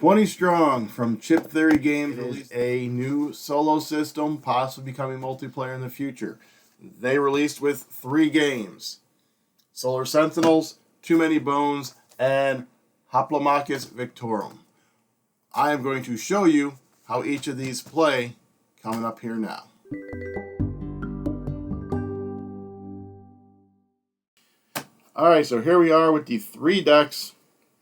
20 Strong from Chip Theory Games released a new solo system, possibly becoming multiplayer in the future. They released with 3 games: Solar Sentinels, Too Many Bones, and Hoplomachus Victorum. I am going to show you how each of these play coming up here now. Alright, so here we are with the 3 decks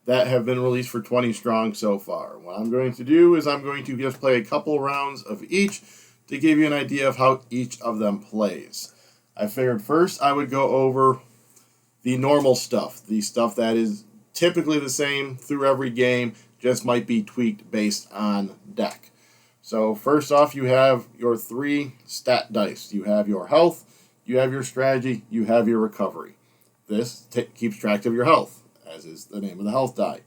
that have been released for 20 Strong so far. What I'm going to do is I'm going to just play a couple rounds of each to give you an idea of how each of them plays. I figured first I would go over the normal stuff, the stuff that is typically the same through every game, just might be tweaked based on deck. So first off, you have your 3 stat dice. You have your health, you have your strategy, you have your recovery. This keeps track of your health, as is the name of the health die.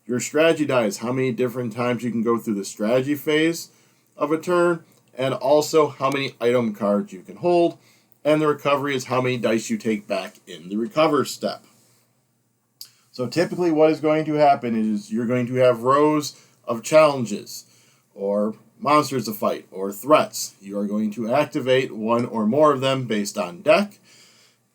Your strategy die is how many different times you can go through the strategy phase of a turn, and also how many item cards you can hold, and the recovery is how many dice you take back in the recover step. So typically what is going to happen is you're going to have rows of challenges, or monsters to fight, or threats. You are going to activate one or more of them based on deck.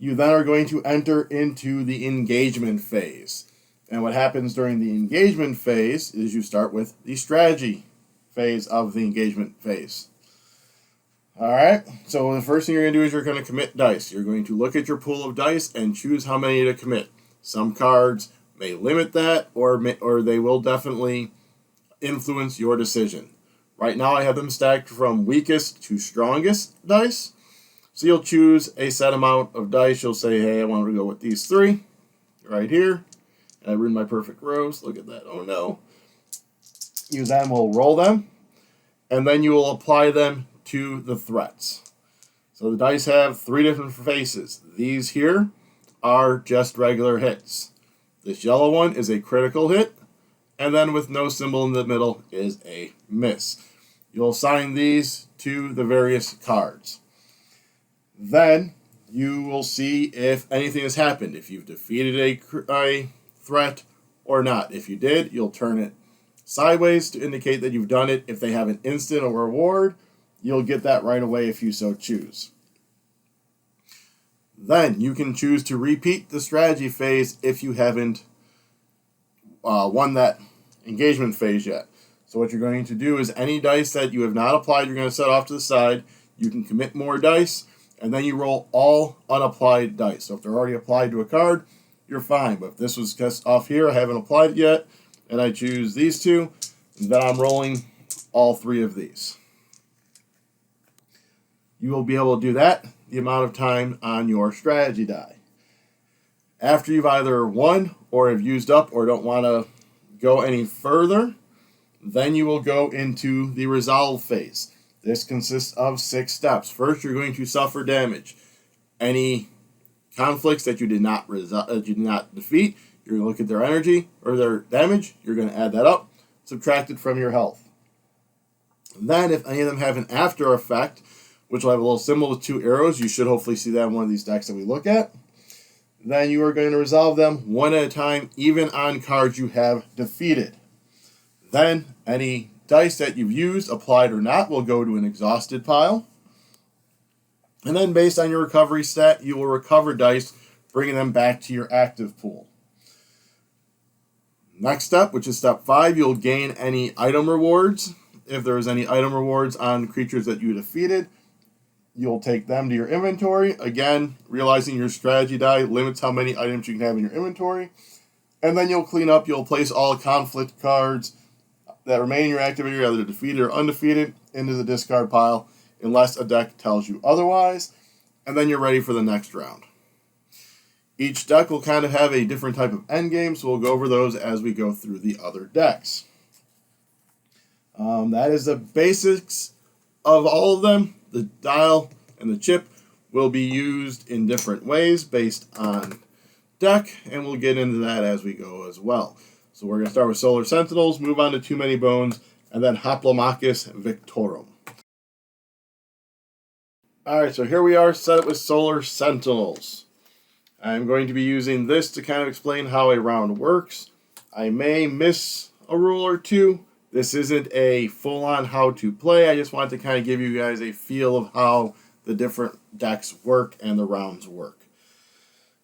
You then are going to enter into the engagement phase. And what happens during the engagement phase is you start with the strategy phase of the engagement phase. Alright, so the first thing you're going to do is you're going to commit dice. You're going to look at your pool of dice and choose how many to commit. Some cards may limit that, or they will definitely influence your decision. Right now I have them stacked from weakest to strongest dice. So you'll choose a set amount of dice. You'll say, hey, I want to go with these 3 right here. And I ruined my perfect rows. Look at that. Oh, no. Use them. We'll roll them. And then you will apply them to the threats. So the dice have 3 different faces. These here are just regular hits. This yellow one is a critical hit. And then with no symbol in the middle is a miss. You'll assign these to the various cards. Then you will see if anything has happened, if you've defeated a threat or not. If you did, you'll turn it sideways to indicate that you've done it. If they have an instant or reward, you'll get that right away if you so choose. Then you can choose to repeat the strategy phase if you haven't won that engagement phase yet. So what you're going to do is any dice that you have not applied, you're going to set off to the side. You can commit more dice. And then you roll all unapplied dice. So if they're already applied to a card, you're fine. But if this was just off here, I haven't applied it yet, and I choose these 2, then I'm rolling all 3 of these. You will be able to do that the amount of time on your strategy die. After you've either won or have used up or don't want to go any further, then you will go into the resolve phase. This consists of 6 steps. First, you're going to suffer damage. Any conflicts that you did not defeat, you're going to look at their energy or their damage. You're going to add that up, subtract it from your health. And then, if any of them have an after effect, which will have a little symbol with 2 arrows, you should hopefully see that in one of these decks that we look at. Then you are going to resolve them one at a time, even on cards you have defeated. Then, any dice that you've used, applied or not, will go to an exhausted pile. And then based on your recovery stat, you will recover dice, bringing them back to your active pool. Next step, which is step 5, you'll gain any item rewards. If there is any item rewards on creatures that you defeated, you'll take them to your inventory. Again, realizing your strategy die limits how many items you can have in your inventory. And then you'll clean up, you'll place all conflict cards that remain in your activity, either defeated or undefeated, into the discard pile, unless a deck tells you otherwise, and then you're ready for the next round. Each deck will kind of have a different type of endgame, so we'll go over those as we go through the other decks. That is the basics of all of them. The dial and the chip will be used in different ways based on deck, and we'll get into that as we go as well. So we're going to start with Solar Sentinels, move on to Too Many Bones, and then Hoplomachus Victorum. Alright, so here we are set up with Solar Sentinels. I'm going to be using this to kind of explain how a round works. I may miss a rule or two. This isn't a full-on how to play. I just wanted to kind of give you guys a feel of how the different decks work and the rounds work.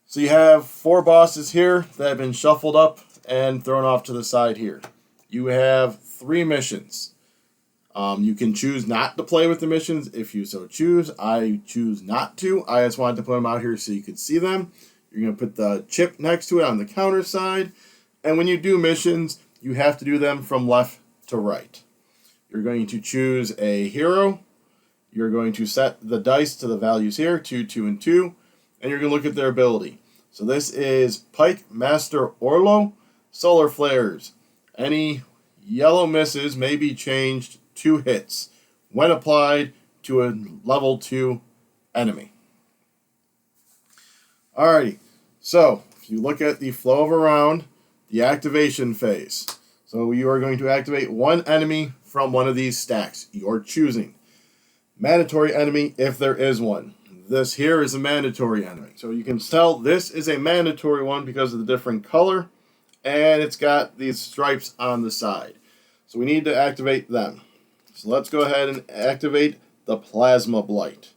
So you have 4 bosses here that have been shuffled up and thrown off to the side here. You have 3 missions. You can choose not to play with the missions if you so choose. I choose not to. I just wanted to put them out here so you could see them. You're going to put the chip next to it on the counter side. And when you do missions, you have to do them from left to right. You're going to choose a hero. You're going to set the dice to the values here, 2, 2, and 2. And you're going to look at their ability. So this is Pike Master Orlo, Solar Flares. Any yellow misses may be changed to hits when applied to a level 2 enemy. Alrighty, so if you look at the flow of a round, the activation phase. So you are going to activate 1 enemy from one of these stacks. You're choosing. Mandatory enemy if there is one. This here is a mandatory enemy. So you can tell this is a mandatory one because of the different color, and it's got these stripes on the side. So we need to activate them. So let's go ahead and activate the Plasma Blight.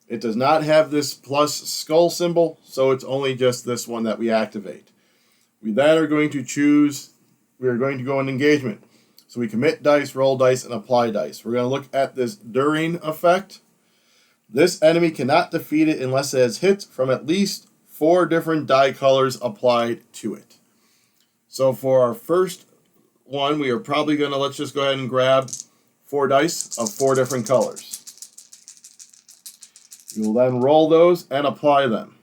It does not have this plus skull symbol, so it's only just this one that we activate. We then are going to choose, we are going to go in engagement. So we commit dice, roll dice, and apply dice. We're going to look at this during effect. This enemy cannot defeat it unless it has hits from at least 4 different die colors applied to it. So for our first one, we are probably going to, let's just go ahead and grab 4 dice of 4 different colors. You will then roll those and apply them.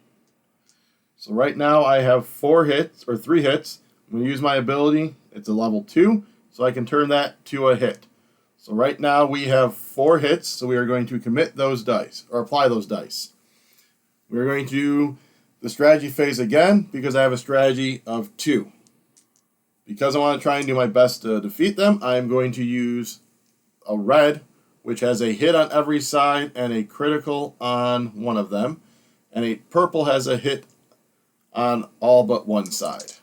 So right now I have 4 hits, or 3 hits. I'm going to use my ability. It's a level 2, so I can turn that to a hit. So right now we have 4 hits, so we are going to commit those dice, or apply those dice. We're going to do the strategy phase again, because I have a strategy of 2. Because I want to try and do my best to defeat them, I am going to use a red, which has a hit on every side and a critical on one of them. And a purple has a hit on all but one side.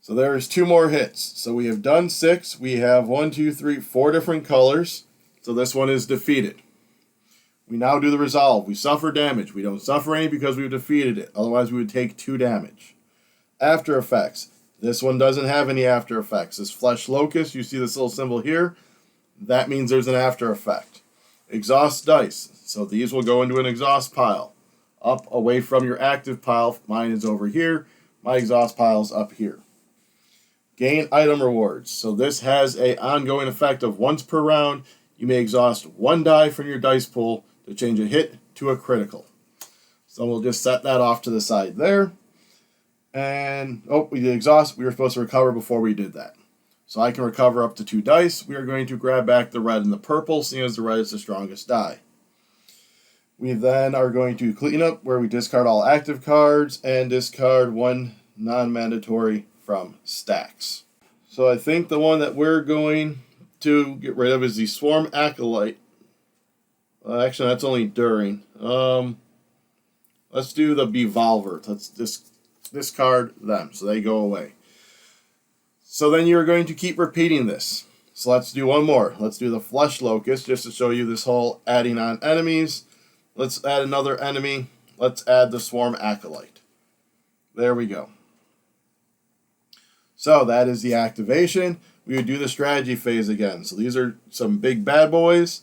So there's 2 more hits. So we have done 6. We have 1, 2, 3, 4 different colors. So this one is defeated. We now do the resolve. We suffer damage. We don't suffer any because we've defeated it. Otherwise we would take 2 damage. After effects. This one doesn't have any after effects. This Flesh Locust, you see this little symbol here? That means there's an after effect. Exhaust dice. So these will go into an exhaust pile. Up away from your active pile. Mine is over here. My exhaust pile is up here. Gain item rewards. So this has an ongoing effect of once per round. You may exhaust 1 die from your dice pool to change a hit to a critical. So we'll just set that off to the side there. And, oh, we did exhaust. We were supposed to recover before we did that. So I can recover up to 2 dice. We are going to grab back the red and the purple, seeing as the red is the strongest die. We then are going to clean up where we discard all active cards and discard 1 non-mandatory from stacks. So I think the one that we're going to get rid of is the Swarm Acolyte. Actually, that's only during. Let's do the Bevolver. Let's discard them so they go away. So then you're going to keep repeating this. So let's do one more. Let's do the Flesh Locust just to show you this whole adding on enemies. Let's add another enemy. Let's add the Swarm Acolyte. There we go. So that is the activation. We would do the strategy phase again. So these are some big bad boys.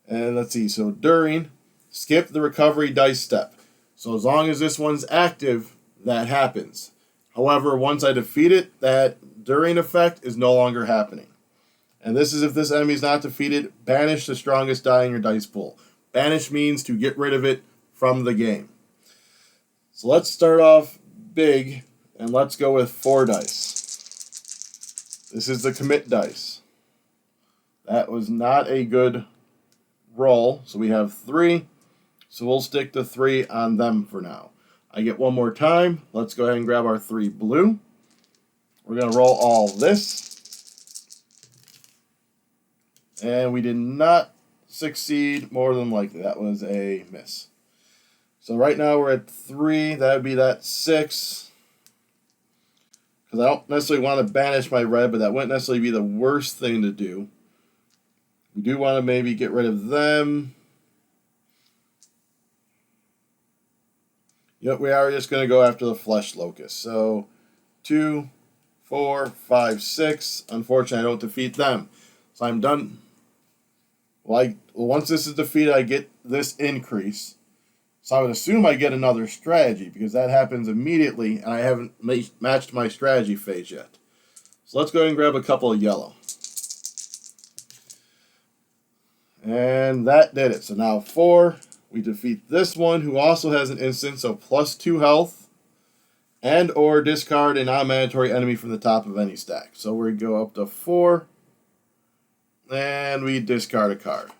And let's see. So during, skip the recovery dice step. So as long as this one's active, that happens. However, once I defeat it, that during effect is no longer happening. And this is if this enemy is not defeated, banish the strongest die in your dice pool. Banish means to get rid of it from the game. So let's start off big, and let's go with 4 dice. This is the commit dice. That was not a good roll, so we have 3. So we'll stick to 3 on them for now. I get 1 more time. Let's go ahead and grab our 3 blue. We're going to roll all this. And we did not succeed more than likely. That was a miss. So right now we're at 3. That would be that 6. because I don't necessarily want to banish my red, but that wouldn't necessarily be the worst thing to do. We do want to maybe get rid of them. Yep, we are just going to go after the Flesh Locust. So 2, 4, 5, 6. Unfortunately, I don't defeat them. So I'm done. Well, once this is defeated, I get this increase. So I would assume I get another strategy, because that happens immediately, and I haven't matched my strategy phase yet. So let's go ahead and grab a couple of yellow. And that did it. So now 4, we defeat this one, who also has an instant, so +2 health, and or discard a non-mandatory enemy from the top of any stack. So we go up to 4, and we discard a card.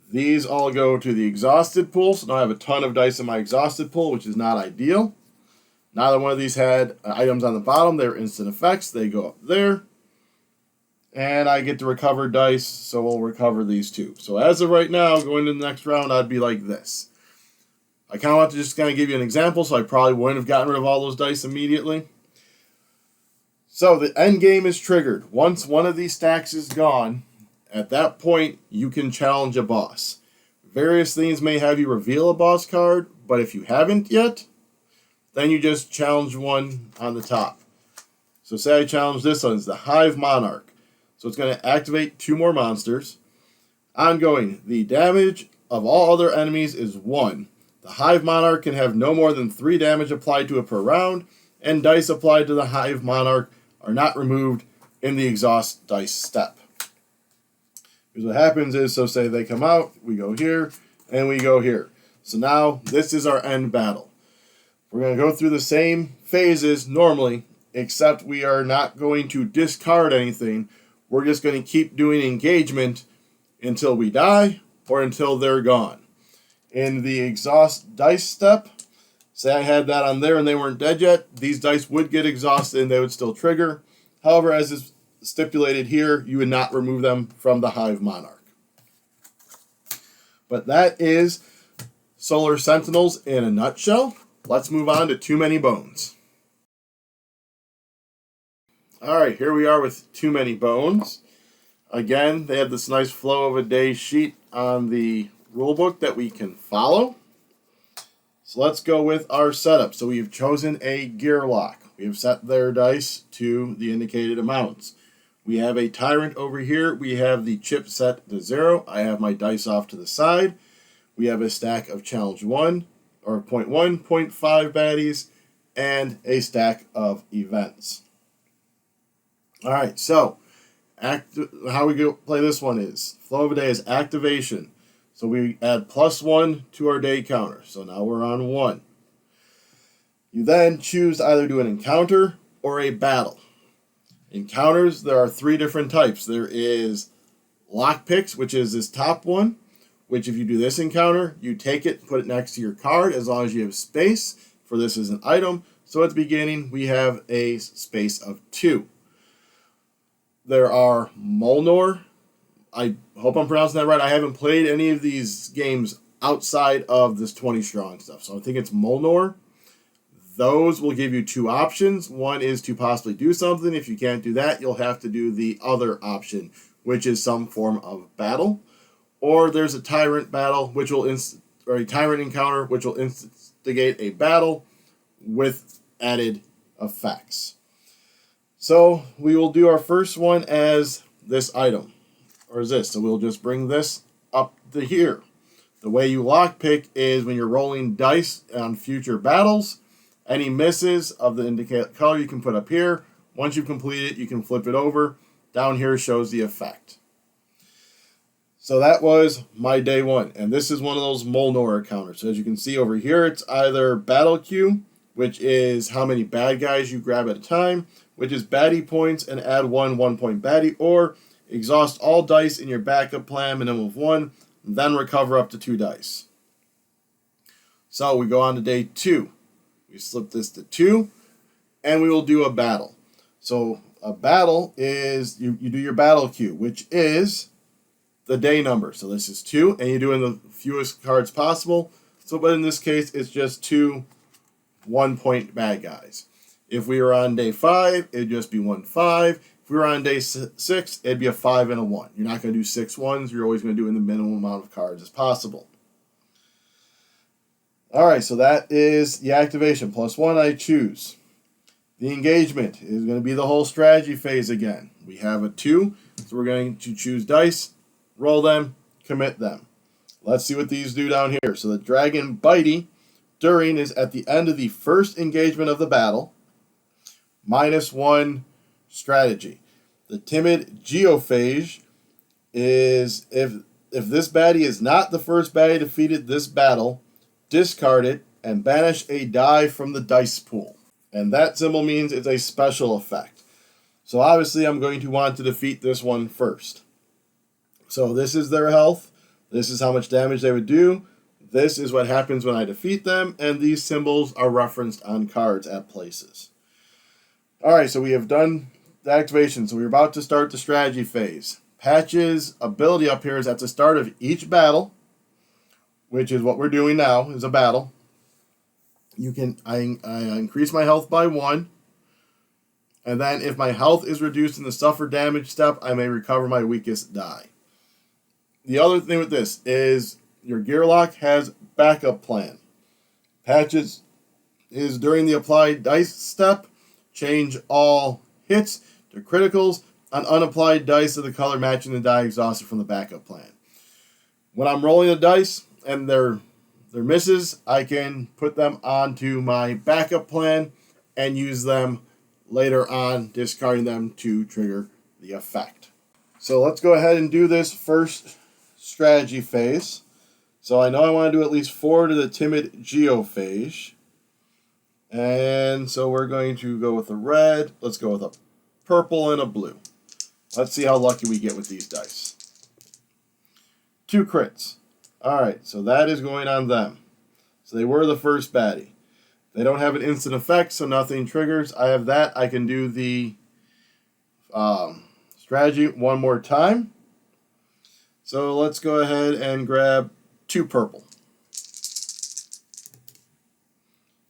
These all go to the exhausted pool, so now I have a ton of dice in my exhausted pool, which is not ideal. Neither one of these had items on the bottom. They're instant effects. They go up there. And I get to recover dice, so we'll recover these two. So as of right now, going into the next round, I'd be like this. I kind of want to just kind of give you an example, so I probably wouldn't have gotten rid of all those dice immediately. So the end game is triggered. Once one of these stacks is gone, at that point, you can challenge a boss. Various things may have you reveal a boss card, but if you haven't yet, then you just challenge one on the top. So say I challenge this one, it's the Hive Monarch. So it's going to activate 2 more monsters. Ongoing, the damage of all other enemies is 1. The Hive Monarch can have no more than 3 damage applied to it per round, and dice applied to the Hive Monarch are not removed in the exhaust dice step. Because what happens is, so say they come out, we go here, and we go here. So now this is our end battle. We're going to go through the same phases normally, except we are not going to discard anything. We're just going to keep doing engagement until we die or until they're gone. In the exhaust dice step, say I had that on there and they weren't dead yet, these dice would get exhausted and they would still trigger. However, as is stipulated here, you would not remove them from the Hive Monarch. But that is Solar Sentinels in a nutshell. Let's move on to Too Many Bones. Alright, here we are with Too Many Bones. Again, they have this nice flow of a day sheet on the rulebook that we can follow. So let's go with our setup. So we've chosen a gear lock. We have set their dice to the indicated amounts. We have a tyrant over here. We have the chip set to 0. I have my dice off to the side. We have a stack of challenge 1, or 0.1, 0.5 baddies, and a stack of events. Alright, so how we play this one is, flow of a day is activation. So we add +1 to our day counter. So now we're on 1. You then choose to either do an encounter or a battle. Encounters, there are 3 different types. There is lockpicks, which is this top one, which if you do this encounter, you take it, put it next to your card as long as you have space, for this is an item. So at the beginning, we have a space of 2. There are Molnor. I hope I'm pronouncing that right. I haven't played any of these games outside of this 20 strong stuff. So I think it's Molnor. Those will give you 2 options. One is to possibly do something. If you can't do that, you'll have to do the other option, which is some form of battle. Or there's a tyrant battle, which will or a tyrant encounter, which will instigate a battle with added effects. So we will do our first one as this item, or as this. So we'll just bring this up to here. The way you lockpick is when you're rolling dice on future battles, any misses of the indicated color you can put up here. Once you've completed it, you can flip it over. Down here shows the effect. So that was my day 1. And this is one of those Molnor encounters. So as you can see over here, it's either battle queue, which is how many bad guys you grab at a time, which is baddie points and add 1 1-point baddie, or exhaust all dice in your backup plan, minimum of 1, then recover up to 2 dice. So we go on to day 2. We slip this to 2, and we will do a battle. So a battle is, you do your battle queue, which is the day number. So this is 2, and you're doing the fewest cards possible. So, but in this case, it's just 2 1-point bad guys. If we were on day 5, it'd just be 1 5. If we were on day 6, it'd be a 5 and a 1. You're not going to do 6 ones. You're always going to do in the minimum amount of cards as possible. Alright, so that is the activation. +1 I choose. The engagement is going to be the whole strategy phase again. We have a 2, so we're going to choose dice, roll them, commit them. Let's see what these do down here. So the Dragon Bitey during is at the end of the first engagement of the battle. -1 strategy. The Timid Geophage is if this baddie is not the first baddie defeated this battle, discard it and banish a die from the dice pool. And that symbol means it's a special effect. So obviously I'm going to want to defeat this one first. So this is their health. This is how much damage they would do. This is what happens when I defeat them. And these symbols are referenced on cards at places. Alright, so we have done the activation. So we're about to start the strategy phase. Patch's ability up here is at the start of each battle, which is what we're doing now, is a battle. I increase my health by 1. And then if my health is reduced in the suffer damage step, I may recover my weakest die. The other thing with this is your gear lock has backup plan. Patches is during the applied dice step, change all hits to criticals on unapplied dice of the color matching the die exhausted from the backup plan. When I'm rolling the dice and they're misses, I can put them onto my backup plan and use them later on, discarding them to trigger the effect. So let's go ahead and do this first strategy phase. So I know I want to do at least 4 to the Timid Geophage. And so we're going to go with a red. Let's go with a purple and a blue. Let's see how lucky we get with these dice. 2 crits. Alright, so that is going on them. So they were the first baddie. They don't have an instant effect, so nothing triggers. I have that. I can do the strategy one more time. So let's go ahead and grab 2 purple.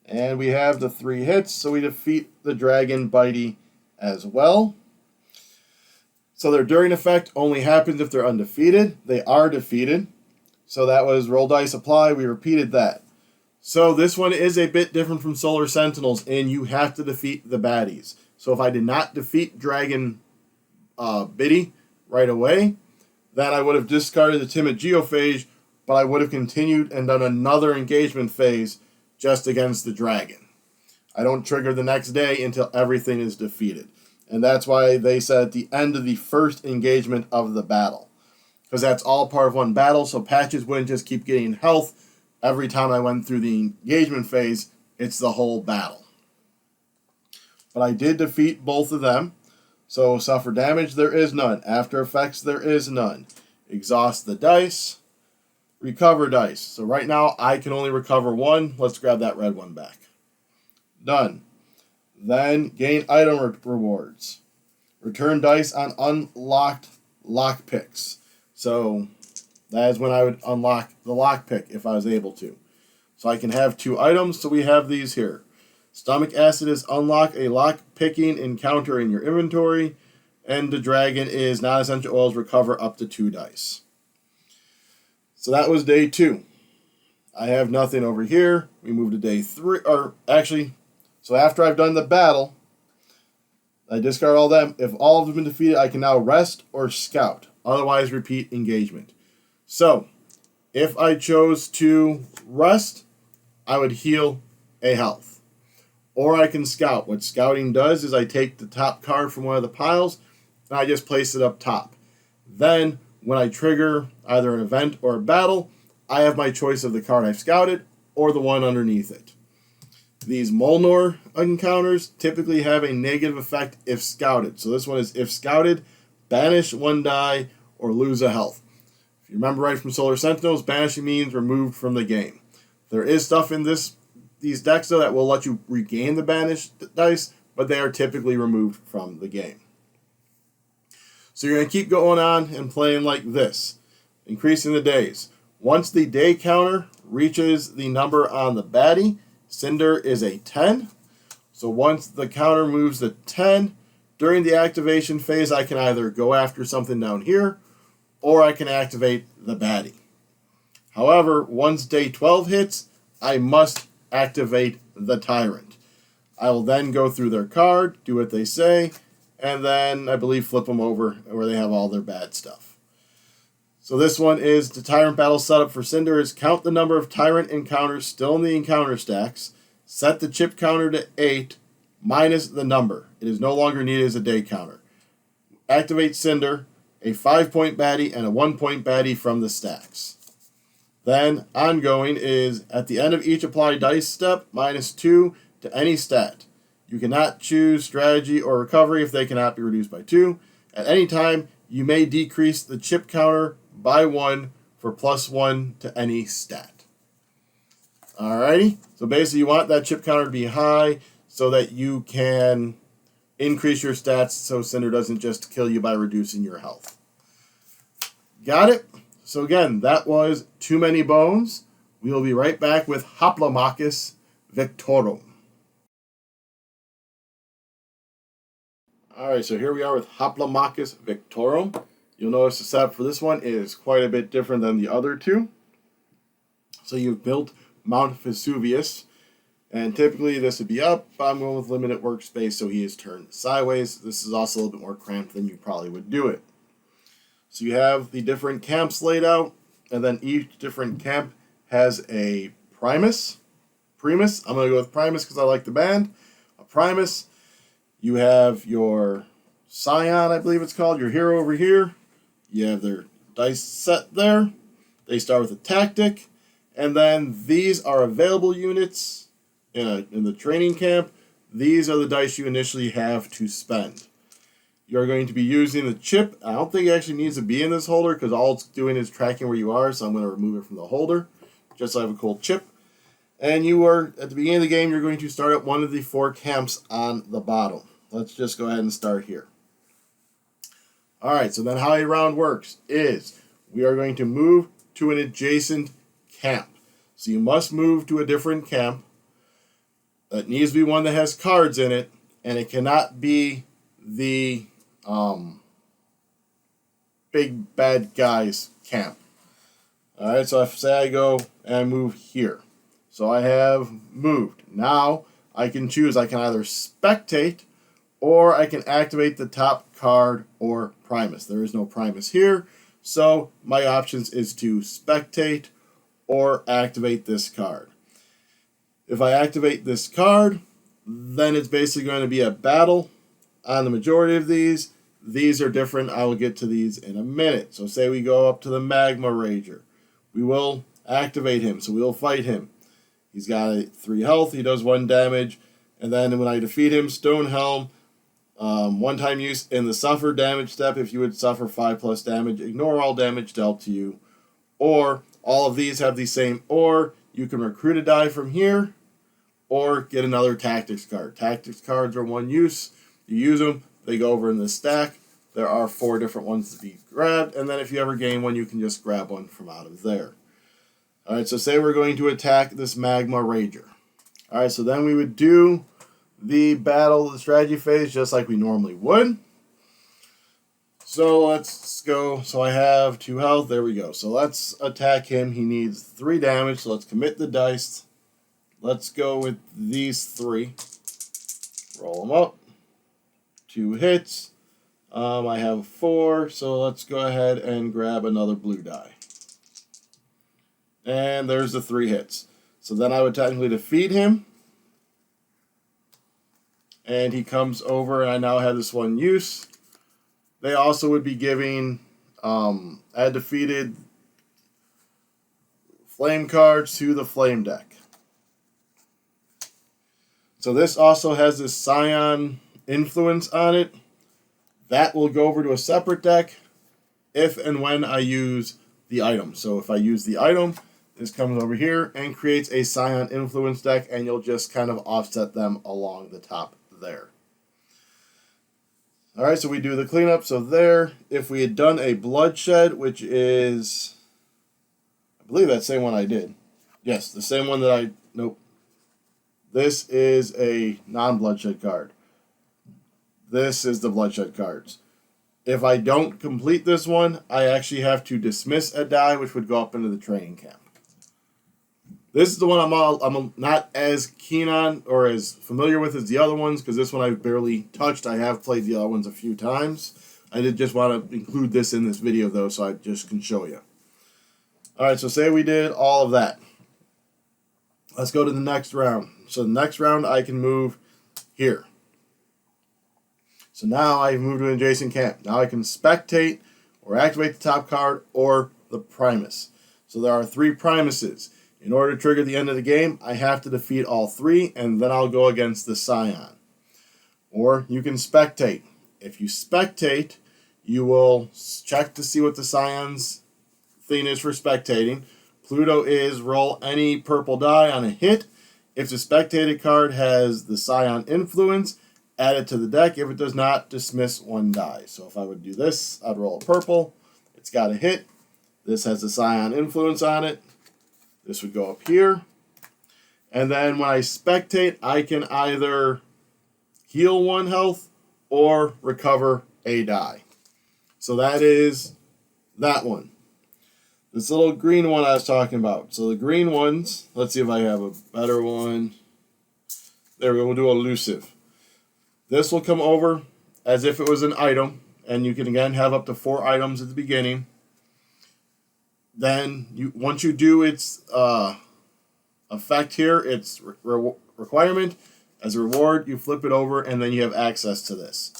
And we have the 3 hits, so we defeat the Dragon Bitey as well. So their during effect only happens if they're undefeated. They are defeated. So that was roll dice apply. We repeated that. So this one is a bit different from Solar Sentinels, and you have to defeat the baddies. So if I did not defeat Dragon Bitey right away, then I would have discarded the Timid Geophage, but I would have continued and done another engagement phase just against the dragon. I don't trigger the next day until everything is defeated. And that's why they said at the end of the first engagement of the battle. Because that's all part of one battle, so Patches wouldn't just keep getting health every time I went through the engagement phase. It's the whole battle. But I did defeat both of them. So suffer damage, there is none. After effects, there is none. Exhaust the dice. Recover dice. So right now, I can only recover 1. Let's grab that red one back. Done. Then gain item rewards. Return dice on unlocked lockpicks. So that is when I would unlock the lockpick if I was able to. So I can have 2 items. So we have these here. Stomach acid is unlock a lock-picking encounter in your inventory. And the dragon is non-essential oils recover up to 2 dice. So that was day 2. I have nothing over here. We move to day 3. Or actually, so after I've done the battle, I discard all them. If all of them have been defeated, I can now rest or scout. Otherwise, repeat engagement. So, if I chose to rest, I would heal a health. Or I can scout. What scouting does is I take the top card from one of the piles, and I just place it up top. Then, when I trigger either an event or a battle, I have my choice of the card I've scouted or the one underneath it. These Molnor encounters typically have a negative effect if scouted. So this one is if scouted, banish 1 die or lose a health. If you remember right from Solar Sentinels, banishing means removed from the game. There is stuff in these decks though that will let you regain the banished dice, but they are typically removed from the game. So you're going to keep going on and playing like this, increasing the days. Once the day counter reaches the number on the baddie, Cinder is a 10. So once the counter moves to 10, during the activation phase, I can either go after something down here, or I can activate the baddie. However, once day 12 hits, I must activate the Tyrant. I will then go through their card, do what they say, and then, I believe, flip them over where they have all their bad stuff. So this one is the Tyrant battle setup for Cinder is count the number of Tyrant encounters still in the encounter stacks, set the chip counter to 8, minus the number. It is no longer needed as a day counter. Activate Cinder, a 5-point baddie, and a 1-point baddie from the stacks. Then, ongoing is, at the end of each apply dice step, -2 to any stat. You cannot choose strategy or recovery if they cannot be reduced by 2. At any time, you may decrease the chip counter by 1 for +1 to any stat. Alrighty, so basically you want that chip counter to be high so that you can increase your stats so Cinder doesn't just kill you by reducing your health. Got it? So again, that was Too Many Bones. We will be right back with Hoplomachus Victorum. Alright, so here we are with Hoplomachus Victorum. You'll notice the setup for this one is quite a bit different than the other two. So you've built Mount Vesuvius, and typically this would be up. I'm going with limited workspace, so he is turned sideways. This is also a little bit more cramped than you probably would do it. So you have the different camps laid out, and then each different camp has a Primus. I'm going to go with Primus because I like the band. A Primus. You have your Scion, I believe it's called, your hero over here. You have their dice set there. They start with a tactic. And then these are available units in the training camp. These are the dice you initially have to spend. You're going to be using the chip. I don't think it actually needs to be in this holder because all it's doing is tracking where you are, so I'm going to remove it from the holder just so I have a cool chip. And you are, at the beginning of the game, you're going to start at one of the 4 camps on the bottom. Let's just go ahead and start here. Alright, so then how a round works is we are going to move to an adjacent camp. So you must move to a different camp. It needs to be one that has cards in it, and it cannot be the big bad guys camp. Alright, so if say I go and move here. So I have moved. Now I can choose, I can either spectate or I can activate the top card or Primus. There is no Primus here, so my options is to spectate or activate this card. If I activate this card, then it's basically going to be a battle on the majority of these. These are different. I will get to these in a minute. So say we go up to the Magma Rager. We will activate him, so we will fight him. He's got 3 health, he does 1 damage, and then when I defeat him, Stone Helm, 1-time use in the suffer damage step. If you would suffer 5+ damage, ignore all damage dealt to you. Or all of these have the same, or you can recruit a die from here, or get another tactics card. Tactics cards are 1 use. You use them, they go over in the stack. There are 4 different ones to be grabbed, and then if you ever gain one, you can just grab one from out of there. Alright, so say we're going to attack this Magma Rager. Alright, so then we would do the battle, the strategy phase, just like we normally would. So let's go. So I have 2 health. There we go. So let's attack him. He needs 3 damage, so let's commit the dice. Let's go with these 3. Roll them up. 2 hits. I have 4, so let's go ahead and grab another blue die. And there's the 3 hits. So then I would technically defeat him. And he comes over, and I now have this 1 use. They also would be giving add defeated flame cards to the flame deck. So this also has this Scion influence on it. That will go over to a separate deck if and when I use the item. So if I use the item, this comes over here and creates a Scion influence deck, and you'll just kind of offset them along the top there. Alright, so we do the cleanup. So there, if we had done a bloodshed, which is, I believe that same one I did. Yes, the same one that nope. This is a non-bloodshed card. This is the bloodshed cards. If I don't complete this one, I actually have to dismiss a die, which would go up into the training camp. This is the one I'm not as keen on or as familiar with as the other ones, because this one I've barely touched. I have played the other ones a few times. I did just want to include this in this video, though, so I just can show you. Alright, so say we did all of that. Let's go to the next round. So the next round I can move here. So now I've moved to an adjacent camp. Now I can spectate or activate the top card or the Primus. So there are 3 Primuses. In order to trigger the end of the game, I have to defeat all 3, and then I'll go against the Scion. Or you can spectate. If you spectate, you will check to see what the Scion's thing is for spectating. Pluto is roll any purple die on a hit. If the spectated card has the Scion influence, add it to the deck. If it does not, dismiss 1 die. So if I would do this, I'd roll a purple. It's got a hit. This has the Scion influence on it. This would go up here. And then when I spectate, I can either heal 1 health or recover a die. So that is that one. This little green one I was talking about. So the green ones, let's see if I have a better one. There we go, we'll do elusive. This will come over as if it was an item, and you can again have up to 4 items at the beginning. Then once you do its effect here, its requirement, as a reward, you flip it over and then you have access to this.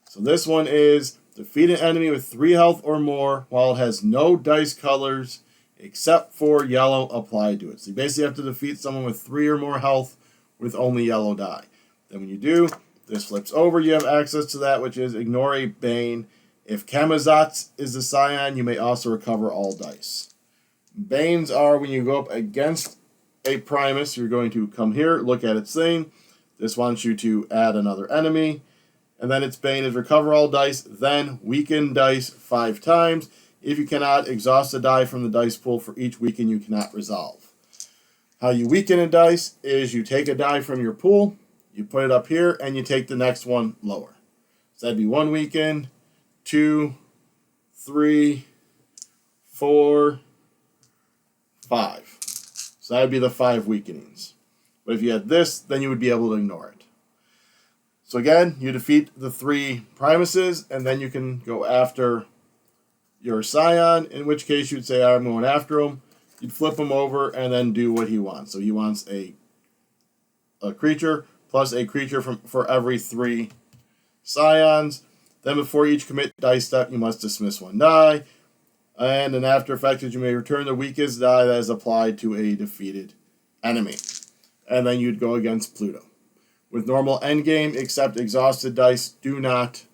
So this one is defeat an enemy with 3 health or more while it has no dice colors except for yellow applied to it. So you basically have to defeat someone with 3 or more health with only yellow die. Then when you do, this flips over, you have access to that, which is ignore a Bane. If Camazotz is the Scion, you may also recover all dice. Banes are when you go up against a Primus, you're going to come here, look at its thing. This wants you to add another enemy. And then its Bane is recover all dice, then weaken dice 5 times. If you cannot, exhaust a die from the dice pool for each weaken you cannot resolve. How you weaken a dice is you take a die from your pool, you put it up here, and you take the next one lower. So that'd be 1 weaken, 2, 3, 4, 5. So that would be the 5 weakenings. But if you had this, then you would be able to ignore it. So again, you defeat the 3 Primuses, and then you can go after your Scion, in which case you'd say, I'm going after him. You'd flip him over and then do what he wants. So he wants a creature plus a creature for every 3 Scions. Then before each commit dice step, you must dismiss 1 die. And an after effect is you may return the weakest die that is applied to a defeated enemy. And then you'd go against Pluto. With normal endgame, except exhausted dice do not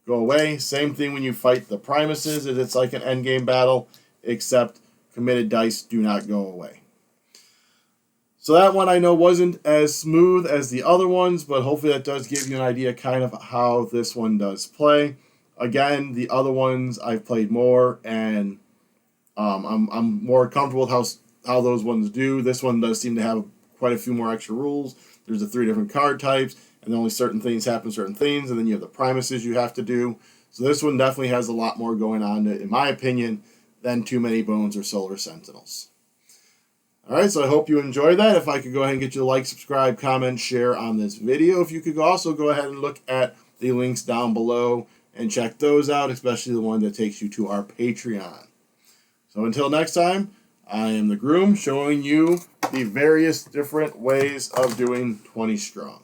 go away. Same thing when you fight the Primuses, it's like an endgame battle, except committed dice do not go away. So that one I know wasn't as smooth as the other ones, but hopefully that does give you an idea kind of how this one does play. Again, the other ones I've played more, and I'm more comfortable with how those ones do. This one does seem to have quite a few more extra rules. There's the 3 different card types, and only certain things happen, certain things, and then you have the Primuses you have to do. So this one definitely has a lot more going on, in my opinion, than Too Many Bones or Solar Sentinels. Alright, so I hope you enjoyed that. If I could go ahead and get you to like, subscribe, comment, share on this video. If you could also go ahead and look at the links down below and check those out, especially the one that takes you to our Patreon. So until next time, I am the Groom, showing you the various different ways of doing 20 strong.